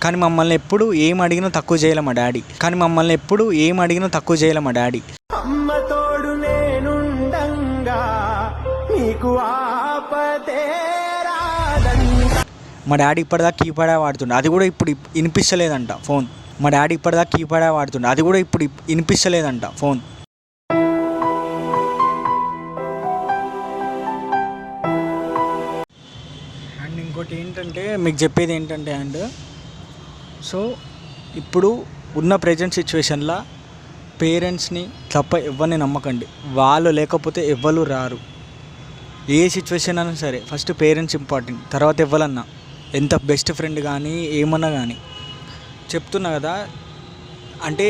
కానీ మమ్మల్ని ఎప్పుడు ఏం అడిగినా తక్కువ చేయలే మా డాడీ. అమ్మ తోడు నేనుండంగా నీకు ఆపదే రాదంట. మా డాడీ ఇప్పటిదాకా కీప్యాడే వాడుతుండే, అది కూడా ఇప్పుడు వినిపిస్తలేదంట ఫోన్. అండ్ ఇంకోటి ఏంటంటే మీకు చెప్పేది ఏంటంటే సో ఇప్పుడు ఉన్న ప్రజెంట్ సిచ్యువేషన్లో పేరెంట్స్ని తప్ప ఎవరిని నమ్మకండి. వాళ్ళు లేకపోతే ఎవ్వరు రారు. ఏ సిచ్యువేషన్ అయినా సరే ఫస్ట్ పేరెంట్స్ ఇంపార్టెంట్, తర్వాత ఎవ్వరన్నా, ఎంత బెస్ట్ ఫ్రెండ్ కానీ ఏమన్నా కానీ. చెప్తున్నా కదా, అంటే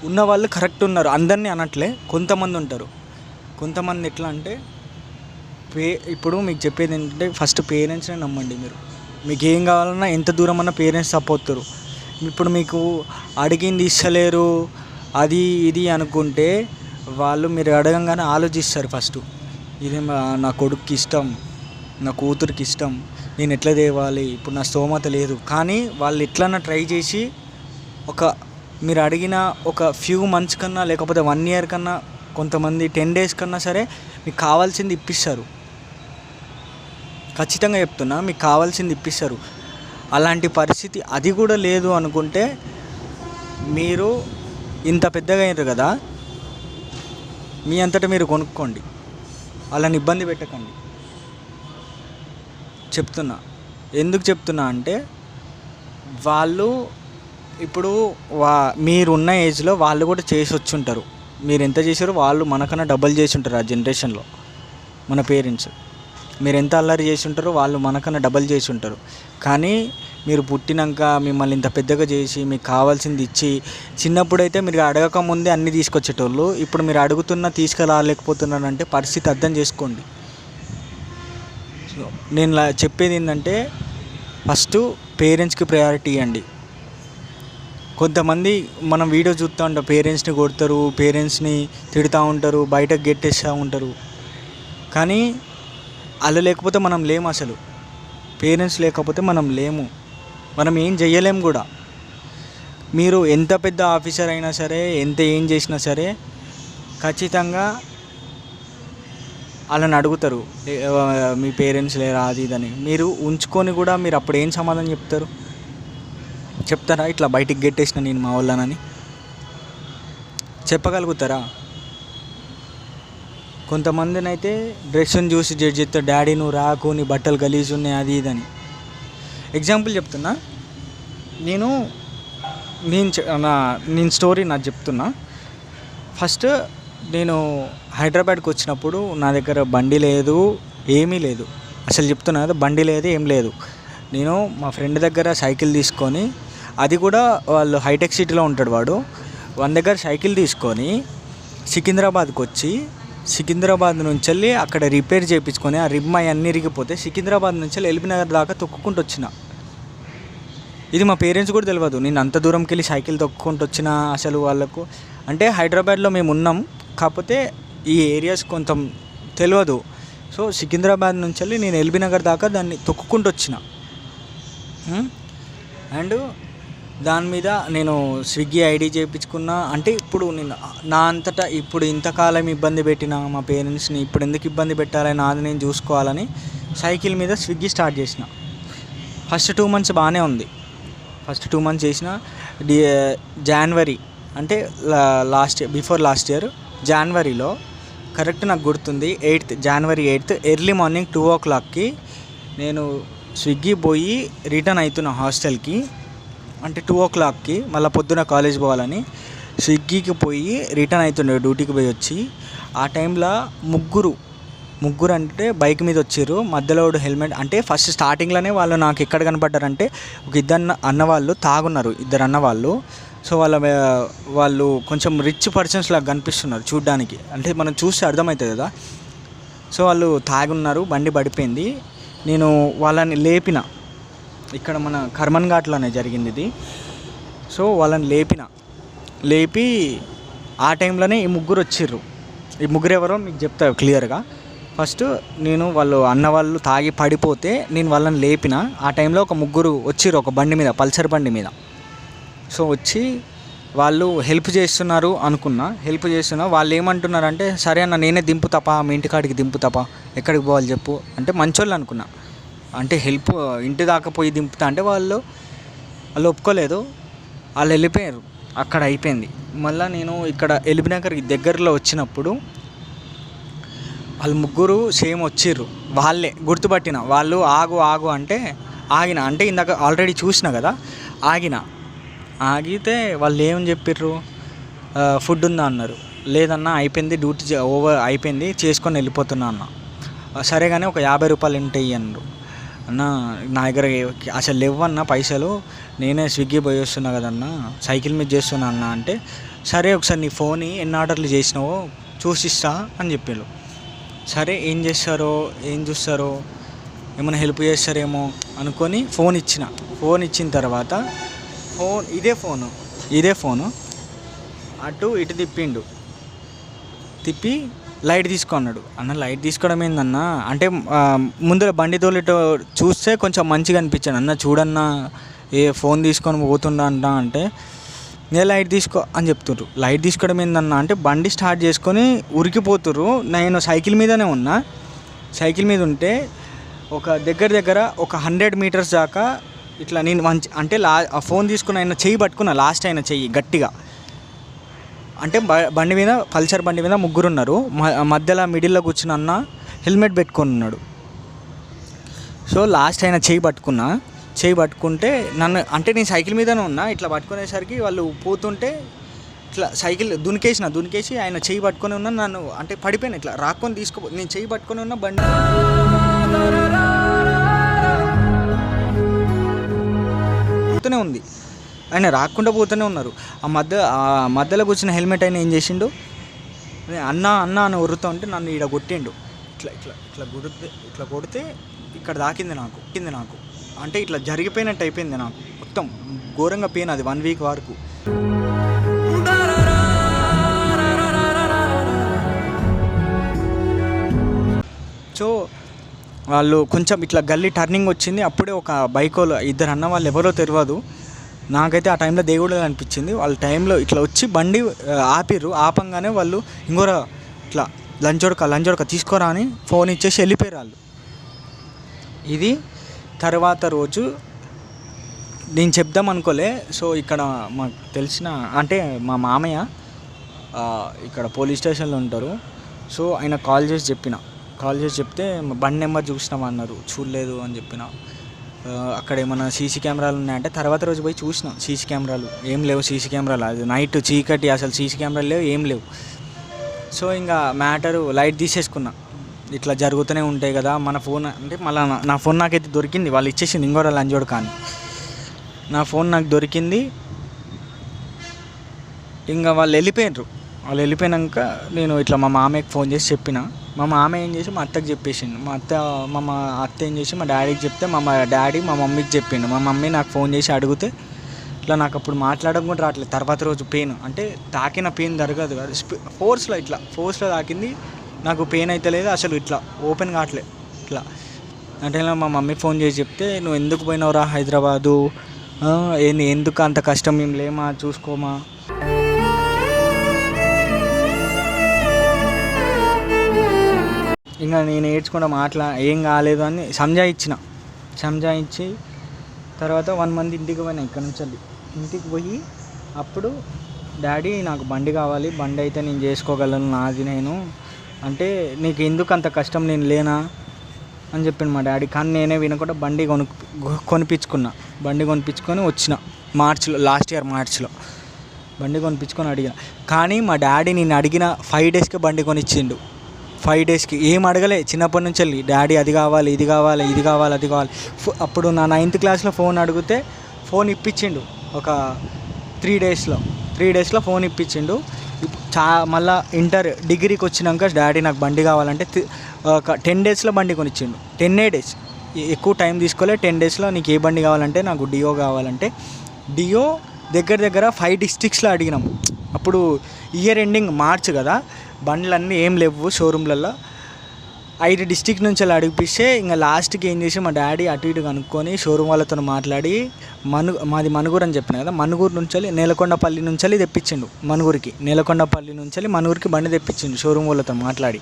ఉన్నవాళ్ళు కరెక్ట్ ఉన్నారు, అందరినీ అనట్లే, కొంతమంది ఉంటారు. కొంతమంది ఎట్లా అంటే ఇప్పుడు మీకు చెప్పేది ఏంటంటే ఫస్ట్ పేరెంట్స్ని నమ్మండి. మీకు ఏం కావాలన్నా ఎంత దూరం అన్నా పేరెంట్స్ సపోర్ట్. ఇప్పుడు మీకు అడిగింది ఇస్తలేరు అది ఇది అనుకుంటే వాళ్ళు మీరు అడగంగానే ఆలోచిస్తారు. ఫస్ట్ ఇది నా కొడుకుకి ఇష్టం, నా కూతురికి ఇష్టం, నేను ఎట్లా తేవాలి, ఇప్పుడు నా స్తోమత లేదు. కానీ వాళ్ళు ఎట్లన్నా ట్రై చేసి మీరు అడిగిన ఒక ఫ్యూ మంత్స్ కన్నా లేకపోతే 1 year కన్నా, కొంతమంది 10 days కన్నా సరే మీకు కావాల్సింది ఇప్పిస్తారు. ఖచ్చితంగా చెప్తున్నా, మీకు కావాల్సింది ఇప్పిస్తారు. అలాంటి పరిస్థితి అది కూడా లేదు అనుకుంటే మీరు ఇంత పెద్దగా అయ్యారు కదా, మీ అంతటా మీరు కొనుక్కోండి, వాళ్ళని ఇబ్బంది పెట్టకండి. చెప్తున్నా, ఎందుకు చెప్తున్నా అంటే వాళ్ళు ఇప్పుడు మీరున్న ఏజ్లో వాళ్ళు కూడా చేసి వచ్చి ఉంటారు. మీరు ఎంత చేశారో వాళ్ళు మనకన్నా డబల్ చేసి ఉంటారు. ఆ జనరేషన్లో మన పేరెంట్స్ మీరు ఎంత అల్లరి చేసి ఉంటారో వాళ్ళు మనకన్నా డబల్ చేసి ఉంటారు. కానీ మీరు పుట్టినాక మిమ్మల్ని ఇంత పెద్దగా చేసి మీకు కావాల్సింది ఇచ్చి, చిన్నప్పుడైతే మీరు అడగక ముందే అన్నీ తీసుకొచ్చేటోళ్ళు. ఇప్పుడు మీరు అడుగుతున్నా తీసుకురాలేకపోతున్నానంటే పరిస్థితి అర్థం చేసుకోండి. సో నేను చెప్పేది ఏంటంటే ఫస్ట్ పేరెంట్స్కి ప్రయారిటీ ఇవ్వండి. కొంతమంది మనం వీడియో చూస్తూ ఉంటాం, పేరెంట్స్ని కొడతారు, పేరెంట్స్ని తిడుతూ ఉంటారు, బయటకు గెట్టేస్తూ ఉంటారు. కానీ వాళ్ళు లేకపోతే మనం లేము. అసలు పేరెంట్స్ లేకపోతే మనం లేము, మనం ఏం చెయ్యలేము కూడా. మీరు ఎంత పెద్ద ఆఫీసర్ అయినా సరే, ఎంత ఏం చేసినా సరే ఖచ్చితంగా వాళ్ళని అడుగుతారు, మీ పేరెంట్స్ లేరా అది ఇదని. మీరు ఉంచుకొని కూడా మీరు అప్పుడు ఏం సమాధానం చెప్తారా? ఇట్లా బయటికి గెట్టేసిన నేను మా వాళ్ళనని చెప్పగలుగుతారా? కొంతమందిని అయితే డ్రెస్ని చూసి జడ్జ్ చేస్తారు, డాడీ నువ్వు రాకు, నీ బట్టలు గలీజ్ ఉన్నాయి అది ఇదని. ఎగ్జాంపుల్ చెప్తున్నా, నేను స్టోరీ నాకు చెప్తున్నా. ఫస్ట్ నేను హైదరాబాద్కి వచ్చినప్పుడు నా దగ్గర బండి లేదు, ఏమీ లేదు. అసలు చెప్తున్నా కదా, బండి లేదు, ఏం లేదు. నేను మా ఫ్రెండ్ దగ్గర సైకిల్ తీసుకొని, అది కూడా వాళ్ళు హైటెక్ సిటీలో ఉంటాడు వాడు, వాని దగ్గర సైకిల్ తీసుకొని సికింద్రాబాద్కి వచ్చి, సికింద్రాబాద్ నుంచి వెళ్ళి అక్కడ రిపేర్ చేయించుకొని, ఆ రిమ్ అన్నీ ఇరిగిపోతే సికింద్రాబాద్ నుంచి వెళ్ళి ఎల్బీ నగర్ దాకా తొక్కుకుంటూ వచ్చిన. ఇది మా పేరెంట్స్ కూడా తెలియదు, నేను అంత దూరంకి వెళ్ళి సైకిల్ తొక్కుకుంటూ వచ్చిన. అసలు వాళ్ళకు అంటే హైదరాబాద్లో మేము ఉన్నాం, కాకపోతే ఈ ఏరియాస్ కొంచెం తెలియదు. సో సికింద్రాబాద్ నుంచి వెళ్ళి నేను ఎల్బీ నగర్ దాకా దాన్ని తొక్కుకుంటూ వచ్చిన. అండ్ దాని మీద నేను స్విగ్గీ ఐడి చేయించుకున్నా. అంటే ఇప్పుడు నేను నా అంతటా ఇప్పుడు ఇంతకాలం ఇబ్బంది పెట్టిన మా పేరెంట్స్ని ఇప్పుడు ఎందుకు ఇబ్బంది పెట్టాలని, నాది నేను చూసుకోవాలని సైకిల్ మీద స్విగ్గీ స్టార్ట్ చేసిన. ఫస్ట్ 2 months బాగానే ఉంది. ఫస్ట్ 2 months చేసిన. జనవరి అంటే బిఫోర్ లాస్ట్ ఇయర్ జనవరిలో కరెక్ట్ నాకు గుర్తుంది, January 8th ఎర్లీ మార్నింగ్ 2 o'clockకి నేను స్విగ్గీ పోయి రిటర్న్ అవుతున్నా హాస్టల్కి. అంటే 2 o'clockకి మళ్ళీ పొద్దున కాలేజ్ పోవాలని స్విగ్గీకి పోయి రిటర్న్ అవుతుండే, డ్యూటీకి పోయి వచ్చి. ఆ టైంలో ముగ్గురు అంటే బైక్ మీద వచ్చారు. మధ్యలో హెల్మెట్, అంటే ఫస్ట్ స్టార్టింగ్లోనే వాళ్ళు నాకు ఎక్కడ కనపడ్డారంటే ఒక ఇద్దరు అన్నవాళ్ళు తాగున్నారు, 2 అన్నవాళ్ళు. సో వాళ్ళు కొంచెం రిచ్ పర్సన్స్ లాగా కనిపిస్తున్నారు చూడ్డానికి, అంటే మనం చూస్తే అర్థమవుతుంది కదా. సో వాళ్ళు తాగున్నారు, బండి పడిపోయింది. నేను వాళ్ళని ఇక్కడ మన కర్మన్ ఘాట్లోనే జరిగింది ఇది. సో వాళ్ళని లేపి ఆ టైంలోనే ఈ ముగ్గురు వచ్చిర్రు. ఈ ముగ్గురు ఎవరో మీకు చెప్తా క్లియర్గా. ఫస్ట్ నేను అన్న వాళ్ళు తాగి పడిపోతే నేను వాళ్ళని లేపిన. ఆ టైంలో ఒక ముగ్గురు వచ్చిర్రు ఒక బండి మీద, పల్సర్ బండి మీద. సో వచ్చి వాళ్ళు హెల్ప్ చేస్తున్నారు అనుకున్నా. వాళ్ళు ఏమంటున్నారంటే, సరే అన్న నేనే దింపుతాపా, మీ ఇంటికాడికి దింపుతాపా, ఎక్కడికి పోవాలి చెప్పు అంటే మంచోళ్ళు అనుకున్నా. అంటే హెల్ప్ ఇంటి దాకా పోయి దింపుతా అంటే వాళ్ళు ఒప్పుకోలేదు. వాళ్ళు వెళ్ళిపోయారు, అక్కడ అయిపోయింది. మళ్ళీ నేను ఇక్కడ ఎల్బీనగర్ దగ్గరలో వచ్చినప్పుడు వాళ్ళు ముగ్గురు సేమ్ వచ్చిర్రు. వాళ్ళే గుర్తుపట్టిన. వాళ్ళు ఆగు అంటే ఆగిన. అంటే ఇందాక ఆల్రెడీ చూసిన కదా, ఆగితే వాళ్ళు ఏమని చెప్పిర్రు, ఫుడ్ ఉందా అన్నారు. లేదన్నా అయిపోయింది, డ్యూటీ ఓవర్ అయిపోయింది, చేసుకొని వెళ్ళిపోతున్నా అన్న. సరే కానీ ఒక 50 రూపాయలు ఉంటాయి అన్నారు. అన్న నా దగ్గర అసలు లేవన్న పైసలు, నేనే స్విగ్గీ పోయి వస్తున్నా కదన్నా, సైకిల్ మీద చేస్తున్నా అన్న అంటే, సరే ఒకసారి నీ ఫోన్ ఎన్ని ఆర్డర్లు చేసినావో చూసిస్తా అని చెప్పారు. సరే ఏం చూస్తారో ఏమైనా హెల్ప్ చేస్తారేమో అనుకొని ఫోన్ ఇచ్చిన తర్వాత ఇదే ఫోను అటు ఇటు తిప్పి లైట్ తీసుకున్నాడు. అన్న లైట్ తీసుకోవడం ఏందన్నా అంటే ముందర బండి తోలిటో చూస్తే కొంచెం మంచిగా అనిపించాను. అన్న చూడన్నా ఫోన్ తీసుకొని పోతుండా అంటే నేను లైట్ తీసుకో అని చెప్తుర్రు. లైట్ తీసుకోవడం ఏందన్నా అంటే బండి స్టార్ట్ చేసుకొని ఉరికిపోతుర్రు. నేను సైకిల్ మీదనే ఉన్నా. సైకిల్ మీద ఉంటే ఒక దగ్గర ఒక 100 మీటర్స్ దాకా ఇట్లా నేను అంటే ఆ ఫోన్ తీసుకుని ఆయన చెయ్యి పట్టుకున్నా, లాస్ట్ అయిన చెయ్యి గట్టిగా. అంటే బండి మీద పల్సర్ బండి మీద ముగ్గురు ఉన్నారు. మధ్యలో మిడిల్లో కూర్చున్న అన్న హెల్మెట్ పెట్టుకొని ఉన్నాడు. సో లాస్ట్ అయిన చెయ్యి పట్టుకుంటే నన్ను అంటే నేను సైకిల్ మీదనే ఉన్నా. ఇట్లా పట్టుకునేసరికి వాళ్ళు పోతుంటే ఇట్లా సైకిల్ దునికేసి ఆయన చెయ్యి పట్టుకొని ఉన్నా. నన్ను అంటే పడిపోయాను, ఇట్లా రాక్కొని నేను చెయ్యి పట్టుకొని ఉన్నా. బండి పోతూనే ఉంది, ఆయన రాకుండా పోతూనే ఉన్నారు. ఆ మధ్యలో కూర్చున్న హెల్మెట్ అయినా ఏం చేసిండు, అన్న అని ఉరుతా ఉంటే నన్ను ఈడ కొట్టిండు. ఇట్లా కొడితే ఇక్కడ దాకింది నాకు. అంటే ఇట్లా జరిగిపోయినట్టు అయిపోయింది నాకు. మొత్తం ఘోరంగా పెయిన్, అది 1 వీక్ వరకు. సో వాళ్ళు కొంచెం ఇట్లా గల్లీ టర్నింగ్ వచ్చింది. అప్పుడే ఒక బైకోలో 2 అన్న వాళ్ళు ఎవరో తెలియదు. నాకైతే ఆ టైంలో దేవుడు అనిపించింది. వాళ్ళ టైంలో ఇట్లా వచ్చి బండి ఆపంగానే వాళ్ళు ఇంకోరా ఇట్లా లంచోడక తీసుకోరా అని ఫోన్ ఇచ్చేసి వెళ్ళిపోయారు వాళ్ళు. ఇది తర్వాత రోజు నేను చెప్దాం అనుకోలే. సో ఇక్కడ మాకు తెలిసిన అంటే మా మామయ్య ఇక్కడ పోలీస్ స్టేషన్లో ఉంటారు. సో ఆయన కాల్ చేసి చెప్తే బండి నెంబర్ చూసినామన్నారు. చూడలేదు అని చెప్పిన. అక్కడ ఏమన్నా సీసీ కెమెరాలు ఉన్నాయంటే తర్వాత రోజు పోయి చూసిన. సీసీ కెమెరాలు ఏం లేవు. అది నైట్ చీకటి, అసలు సీసీ కెమెరాలు లేవు, ఏం లేవు. సో ఇంకా మ్యాటరు లైట్ తీసేసుకున్నా. ఇట్లా జరుగుతూనే ఉంటాయి కదా. మన ఫోన్ అంటే మళ్ళీ నా ఫోన్ నాకైతే దొరికింది. వాళ్ళు ఇచ్చేసింది ఇంకోరా లంజోడు కానీ. నా ఫోన్ నాకు దొరికింది. ఇంకా వాళ్ళు వెళ్ళిపోయినాక నేను ఇట్లా మా మామయ్యకి ఫోన్ చేసి చెప్పిన. మా మామయ్య ఏం చేసి మా అత్తకి చెప్పేసిండు. మా అత్త ఏం చేసి మా డాడీకి చెప్తే మా డాడీ మా మమ్మీకి చెప్పిండు. మా మమ్మీ నాకు ఫోన్ చేసి అడిగితే ఇట్లా నాకు అప్పుడు మాట్లాడడం కూడా రావట్లేదు. తర్వాత రోజు పెయిన్ అంటే తాకిన పెయిన్ జరగదు కదా, ఫోర్స్లో తాకింది. నాకు పెయిన్ అయితే లేదు, అసలు ఇట్లా ఓపెన్ కావట్లేదు. ఇట్లా అంటే మా మమ్మీ ఫోన్ చేసి చెప్తే, నువ్వు ఎందుకు పోయినావురా హైదరాబాదు, ఎందుకు అంత కష్టం, మేము లేమా చూసుకోమా. ఇంకా నేను ఏడ్చుకుంటా ఏం కాలేదు అని సంజాయించి తర్వాత 1 మంత్ ఇంటికి పోయినా. ఇక్కడ నుంచి ఇంటికి పోయి అప్పుడు డాడీ నాకు బండి కావాలి, బండి అయితే నేను చేసుకోగలను, నాది నేను అంటే నీకు ఎందుకు అంత కష్టం, నేను లేనా అని చెప్పిండు మా డాడీ. కానీ నేనే వినకుండా బండి కొనిపించుకొని వచ్చిన లాస్ట్ ఇయర్ మార్చిలో బండి కొనిపించుకొని అడిగిన. కానీ మా డాడీ నేను అడిగిన 5 డేస్కే బండి కొనిచ్చిండు. 5 డేస్కి ఏం అడగలే. చిన్నప్పటి నుంచి వెళ్ళి డాడీ అది కావాలి, ఇది కావాలి, అది కావాలి. అప్పుడు నా 9th క్లాస్లో ఫోన్ అడిగితే ఫోన్ ఇప్పించిండు. ఒక 3 డేస్లో ఫోన్ ఇప్పించిండు. మళ్ళీ డిగ్రీకి వచ్చినాక డాడీ నాకు బండి కావాలంటే ఒక 10 డేస్లో బండి కొనిచ్చిండు. 10 డేస్, ఎక్కువ టైం తీసుకోలే. 10 డేస్లో నీకు ఏ బండి కావాలంటే నాకు డియో కావాలంటే డియో దగ్గర 5 డిస్ట్రిక్ట్స్లో అడిగినాం. అప్పుడు ఇయర్ ఎండింగ్ మార్చ్ కదా, బండ్లు అన్నీ ఏం లేవు షోరూమ్లలో. 5 డిస్టిక్ నుంచి అలా అడిగిపిస్తే ఇంకా లాస్ట్కి ఏం చేసి మా డాడీ అటు ఇటు కనుక్కొని షోరూమ్ వాళ్ళతో మాట్లాడి మాది మనుగూరు అని చెప్పిన కదా, మనుగూరు నుంచి నేలకొండపల్లి నుంచి తెప్పించిండు మనుగూరికి, నేలకొండపల్లి నుంచి మనుగూరికి బండి తెప్పించిండు షోరూమ్ వాళ్ళతో మాట్లాడి.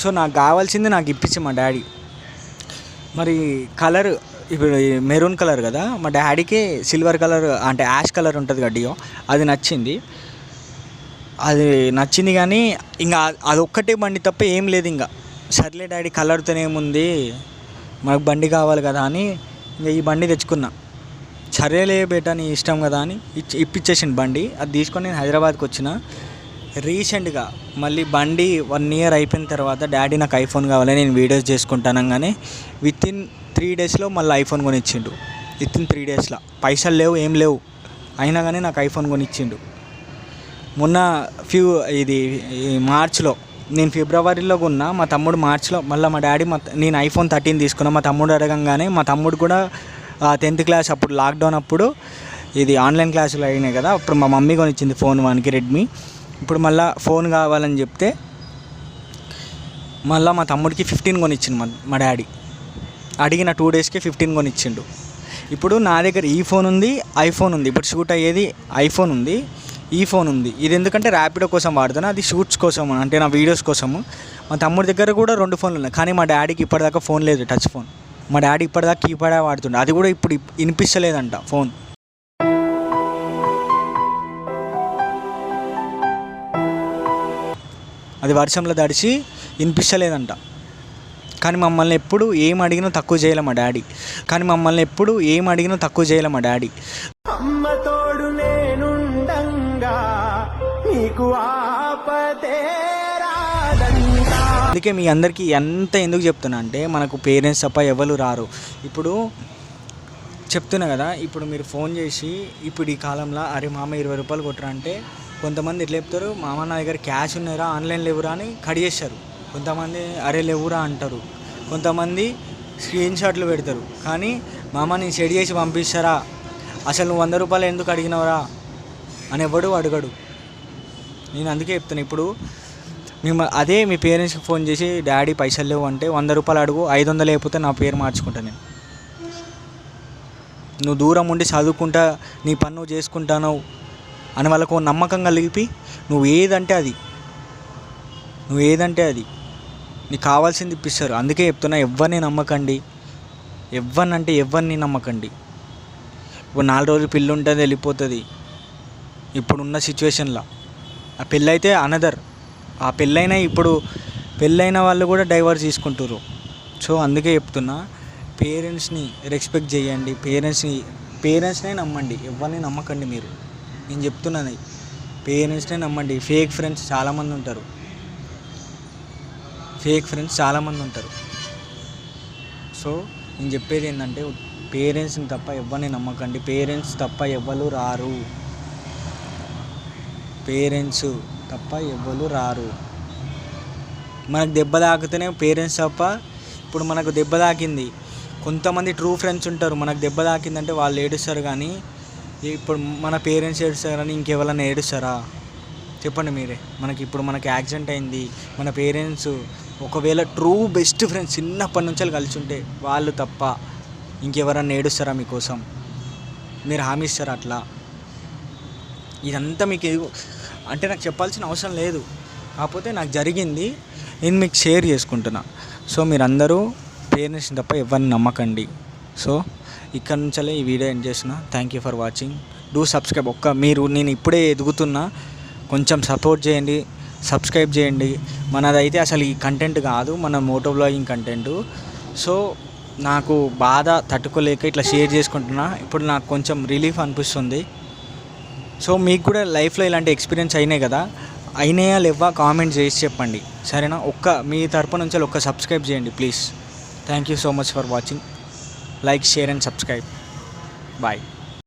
సో నాకు కావాల్సింది నాకు ఇప్పించి మా డాడీ. మరి కలర్ ఇప్పుడు మెరూన్ కలర్ కదా, మా డాడీకి సిల్వర్ కలర్ అంటే యాష్ కలర్ ఉంటుంది కదా డియో, అది నచ్చింది. అది నచ్చింది కానీ ఇంకా అదొక్కటే బండి తప్ప ఏం లేదు. ఇంకా సర్లే డాడీ కలర్తోనే ఏముంది, మనకు బండి కావాలి కదా అని ఇంకా ఈ బండి తెచ్చుకున్నా. సరేలే బేటా నీ ఇష్టం కదా అని ఇప్పించేసిండు బండి. అది తీసుకొని నేను హైదరాబాద్కి వచ్చిన. రీసెంట్గా మళ్ళీ బండి 1 year అయిపోయిన తర్వాత డాడీ నాకు ఐఫోన్ కావాలి, నేను వీడియోస్ చేసుకుంటాను కానీ వితిన్ 3 daysలో మళ్ళీ ఐఫోన్ కొనిచ్చిండు. వితిన్ 3 daysలో పైసలు లేవు ఏం లేవు, అయినా కానీ నాకు ఐఫోన్ కొనిచ్చిండు. మొన్న ఇది మార్చ్లో, నేను ఫిబ్రవరిలో కొన్నా, మా తమ్ముడు మార్చ్లో మళ్ళీ మా డాడీ నేను ఐఫోన్ 13 తీసుకున్నా. మా తమ్ముడు అడగంగానే మా తమ్ముడు కూడా 10th class అప్పుడు లాక్డౌన్ అప్పుడు ఇది ఆన్లైన్ క్లాసులు అయినాయి కదా, అప్పుడు మా మమ్మీ కొనిచ్చింది ఫోన్ వానికి రెడ్మీ. ఇప్పుడు మళ్ళీ ఫోన్ కావాలని చెప్తే మళ్ళీ మా తమ్ముడికి 15 కొనిచ్చిండు మా డాడీ. అడిగిన 2 daysకే 15 కొనిచ్చిండు. ఇప్పుడు నా దగ్గర ఈ ఫోన్ ఉంది, ఐఫోన్ ఉంది. ఇప్పుడు షూట్ అయ్యేది ఐఫోన్ ఉంది, ఈ ఫోన్ ఉంది. ఇది ఎందుకంటే ర్యాపిడో కోసం వాడుతాను, అది షూట్స్ కోసం అంటే నా వీడియోస్ కోసము. మా తమ్ముడి దగ్గర కూడా 2 ఫోన్లు ఉన్నాయి, కానీ మా డాడీకి ఇప్పటిదాకా ఫోన్ లేదు, టచ్ ఫోన్. మా డాడీ ఇప్పటిదాకా కీప్యాడే వాడుతుండే, అది కూడా ఇప్పుడు వినిపిస్తలేదంట ఫోన్. అది వర్షంలో తడిచి వినిపిస్తలేదంట. కానీ మమ్మల్ని ఎప్పుడు ఏం అడిగినా తక్కువ చేయలే మా డాడీ. అమ్మ తోడు నేనుండంగా నీకు ఆపదే రాదంటా. అందుకే మీ అందరికీ ఎందుకు చెప్తున్నా అంటే మనకు పేరెంట్స్ తప్ప ఎవరు రారు. ఇప్పుడు చెప్తున్నా కదా, ఇప్పుడు మీరు ఫోన్ చేసి ఇప్పుడు ఈ కాలంలో అరే మామ 20 రూపాయలు కొట్టరా అంటే కొంతమంది ఎట్లా చెప్తారు, మామ నా దగ్గర క్యాష్ ఉన్నారా ఆన్లైన్ లేవురా అని కట్ చేస్తారు. కొంతమంది అరే లేవురా అంటారు, కొంతమంది స్క్రీన్ షాట్లు పెడతారు. కానీ మామ నేను సెట్ చేసి పంపిస్తారా, అసలు నువ్వు 100 రూపాయలు ఎందుకు అడిగినవరా అని ఎవడు అడగడు. నేను అందుకే చెప్తాను, ఇప్పుడు అదే మీ పేరెంట్స్కి ఫోన్ చేసి డాడీ పైసలు లేవు అంటే 100 రూపాయలు అడుగు, 500 లేకపోతే నా పేరు మార్చుకుంటాను నేను. నువ్వు దూరం ఉండి చదువుకుంటా నీ పని నువ్వు చేసుకుంటాను అని వాళ్ళకు నమ్మకం కలిపి నువ్వు ఏదంటే అది నీకు కావాల్సింది ఇప్పిస్తారు. అందుకే చెప్తున్నా, ఎవరిని నమ్మకండి, ఎవరిని నమ్మకండి. ఇప్పుడు 4 రోజులు పిల్లి ఉంటుంది వెళ్ళిపోతుంది. ఇప్పుడున్న సిచ్యువేషన్లో ఆ పెళ్ళైతే అనదర్, ఆ పెళ్ళైన వాళ్ళు కూడా డైవర్స్ తీసుకుంటారు. సో అందుకే చెప్తున్నా, పేరెంట్స్ని రెస్పెక్ట్ చేయండి, పేరెంట్స్నే నమ్మండి, ఎవరిని నమ్మకండి. నేను చెప్తున్నది పేరెంట్స్నే నమ్మండి. ఫేక్ ఫ్రెండ్స్ చాలామంది ఉంటారు. సో నేను చెప్పేది ఏంటంటే పేరెంట్స్ని తప్ప ఎవరిని నమ్మకండి. పేరెంట్స్ తప్ప ఎవ్వరు రారు. మనకు దెబ్బ తాకితేనే పేరెంట్స్ తప్ప. ఇప్పుడు మనకు దెబ్బ తాకింది, కొంతమంది ట్రూ ఫ్రెండ్స్ ఉంటారు, మనకు దెబ్బ తాకిందంటే వాళ్ళు ఏడుస్తారు. కానీ ఇప్పుడు మన పేరెంట్స్ ఏడుస్తారు కానీ ఇంకెవరైనా ఏడుస్తారా చెప్పండి మీరే. మనకి యాక్సిడెంట్ అయింది, మన పేరెంట్స్ ఒకవేళ ట్రూ బెస్ట్ ఫ్రెండ్స్ చిన్నప్పటి నుంచి కలిసి ఉంటే వాళ్ళు తప్ప ఇంకెవరన్నా ఏడుస్తారా మీకోసం? మీరు హామీ ఇస్తారా అట్లా? ఇదంతా మీకు అంటే నాకు చెప్పాల్సిన అవసరం లేదు, కాకపోతే నాకు జరిగింది, నేను మీకు షేర్ చేసుకుంటున్నా. సో మీరందరూ పేరెంట్స్ని తప్ప ఎవరిని నమ్మకండి. సో ఇక్కడ నుంచే ఈ వీడియో ఎండ్ చేస్తున్నా. Thank you for watching. Do subscribe. నేను ఇప్పుడే ఎదుగుతున్నా, కొంచెం సపోర్ట్ చేయండి, సబ్స్క్రైబ్ చేయండి. మనదైతే అసలు ఈ కంటెంట్ కాదు, మన మోటో బ్లాగింగ్ కంటెంట్. సో నాకు బాధ తట్టుకోలేక ఇట్లా షేర్ చేసుకుంటున్నా. ఇప్పుడు నాకు కొంచెం రిలీఫ్ అనిపిస్తుంది. సో మీకు కూడా లైఫ్లో ఇలాంటి ఎక్స్పీరియన్స్ అయినాయి కదా, అయినాయా లేవా కామెంట్ చేసి చెప్పండి, సరేనా? మీ తరపు నుంచి ఒక్క సబ్స్క్రైబ్ చేయండి please. Thank you so much for watching. Like, share and subscribe. Bye.